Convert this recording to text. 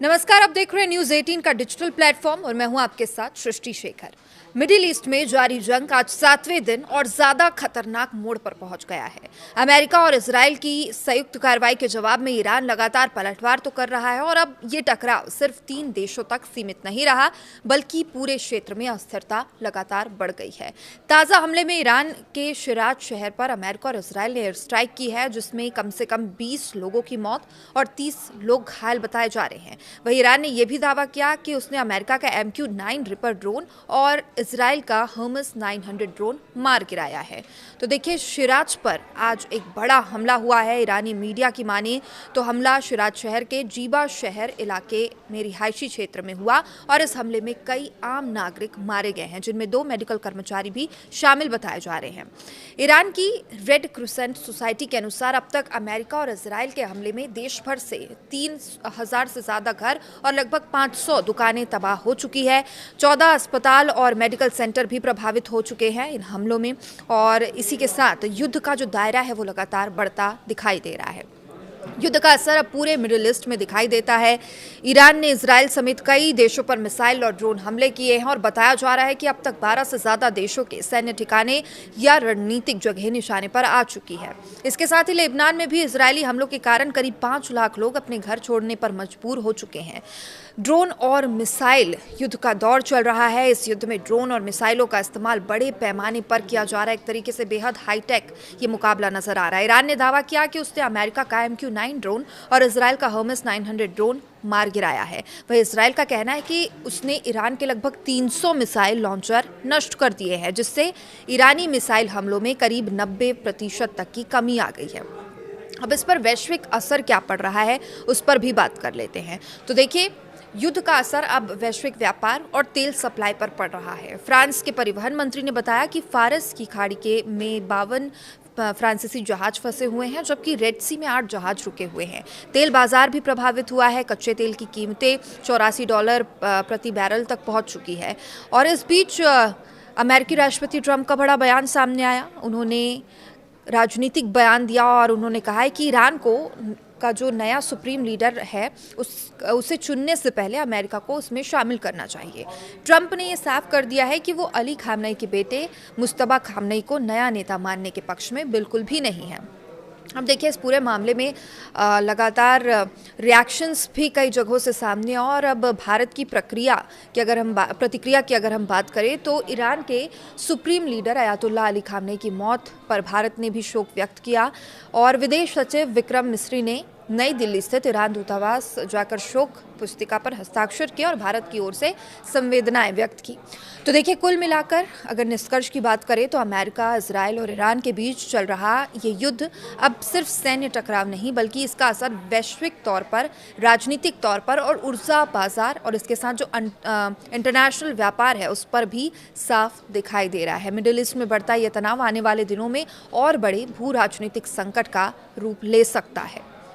नमस्कार, आप देख रहे हैं न्यूज 18 का डिजिटल प्लेटफॉर्म और मैं हूं आपके साथ सृष्टि शेखर। मिडिल ईस्ट में जारी जंग आज 7वें दिन और ज्यादा खतरनाक मोड़ पर पहुंच गया है। अमेरिका और इजराइल की संयुक्त कार्रवाई के जवाब में ईरान लगातार पलटवार तो कर रहा है और अब ये टकराव सिर्फ 3 देशों तक सीमित नहीं रहा, बल्कि पूरे क्षेत्र में अस्थिरता लगातार बढ़ गई है। ताजा हमले में ईरान के शिराज शहर पर अमेरिका और इजराइल ने एयर स्ट्राइक की है, जिसमें कम से कम 20 लोगों की मौत और 30 लोग घायल बताए जा रहे हैं। वहीं ईरान ने यह भी दावा किया कि उसने अमेरिका का MQ-9 रिपर ड्रोन और इजराइल का हर्मेस 900 ड्रोन मार गिराया है। तो देखिए, शिराज पर आज एक बड़ा हमला हुआ है। ईरानी मीडिया की माने तो हमला शिराज शहर के जीबा शहर इलाके में रिहायशी क्षेत्र में हुआ और इस हमले में कई आम नागरिक मारे गए हैं, जिनमें 2 मेडिकल कर्मचारी भी शामिल बताए जा रहे हैं। ईरान की रेड क्रिसेंट सोसाइटी के अनुसार अब तक अमेरिका और इजराइल के हमले में देश भर से 3000 से ज्यादा घर और लगभग 500 दुकानें तबाह हो चुकी है। 14 अस्पताल और मेडिकल सेंटर भी प्रभावित हो चुके हैं इन हमलों में, और इसी के साथ युद्ध का जो दायरा है वो लगातार बढ़ता दिखाई दे रहा है। युद्ध का असर अब पूरे मिडिल ईस्ट में दिखाई देता है। ईरान ने इजराइल समेत कई देशों पर मिसाइल और ड्रोन हमले किए हैं और बताया जा रहा है कि अब तक 12 से ज्यादा देशों के सैन्य ठिकाने या रणनीतिक जगह निशाने पर आ चुकी है। इसके साथ ही लेबनान में भी इजरायली हमलों के कारण करीब 5 लाख लोग अपने घर छोड़ने पर मजबूर हो चुके हैं। ड्रोन और मिसाइल युद्ध का दौर चल रहा है। इस युद्ध में ड्रोन और मिसाइलों का इस्तेमाल बड़े पैमाने पर किया जा रहा है। एक तरीके से बेहद हाईटेक ये मुकाबला नजर आ रहा है। ईरान ने दावा किया कि उसने अमेरिका का MQ-9 ड्रोन और इजराइल का हर्मेस 900 ड्रोन मार गिराया है। वहीं इजराइल का कहना है कि उसने ईरान के लगभग 300 मिसाइल लॉन्चर नष्ट कर दिए हैं, जिससे ईरानी मिसाइल हमलों में करीब 90% तक की कमी आ गई है। अब इस पर वैश्विक असर क्या पड़ रहा है, उस पर भी बात कर लेते हैं। तो देखिए, युद्ध का असर अब वैश्विक व्यापार और तेल सप्लाई पर पड़ रहा है। फ्रांस के परिवहन मंत्री ने बताया कि फारस की खाड़ी के में 52 फ्रांसीसी जहाज फंसे हुए हैं, जबकि रेड सी में 8 जहाज रुके हुए हैं। तेल बाजार भी प्रभावित हुआ है। कच्चे तेल की कीमतें $84 प्रति बैरल तक पहुंच चुकी है। और इस बीच अमेरिकी राष्ट्रपति ट्रंप का बड़ा बयान सामने आया। उन्होंने राजनीतिक बयान दिया और उन्होंने कहा है कि ईरान का जो नया सुप्रीम लीडर है उसे चुनने से पहले अमेरिका को उसमें शामिल करना चाहिए। ट्रंप ने यह साफ कर दिया है कि वो अली खामनेई के बेटे मुस्तबा खामनेई को नया नेता मानने के पक्ष में बिल्कुल भी नहीं है। अब देखिए, इस पूरे मामले में लगातार रिएक्शंस भी कई जगहों से सामने, और अब भारत की प्रतिक्रिया की अगर हम बात करें तो ईरान के supreme leader Ayatollah Ali Khamenei की मौत पर भारत ने भी शोक व्यक्त किया और विदेश सचिव विक्रम मिस्री ने नई दिल्ली स्थित ईरान दूतावास जाकर शोक पुस्तिका पर हस्ताक्षर किए और भारत की ओर से संवेदनाएं व्यक्त की। तो देखिए, कुल मिलाकर अगर निष्कर्ष की बात करें तो अमेरिका, इजराइल और ईरान के बीच चल रहा ये युद्ध अब सिर्फ सैन्य टकराव नहीं, बल्कि इसका असर वैश्विक तौर पर, राजनीतिक तौर पर और ऊर्जा बाजार और इसके साथ जो इंटरनेशनल व्यापार है उस पर भी साफ दिखाई दे रहा है। मिडिल ईस्ट में बढ़ता यह तनाव आने वाले दिनों में और बड़े भू राजनीतिक संकट का रूप ले सकता है।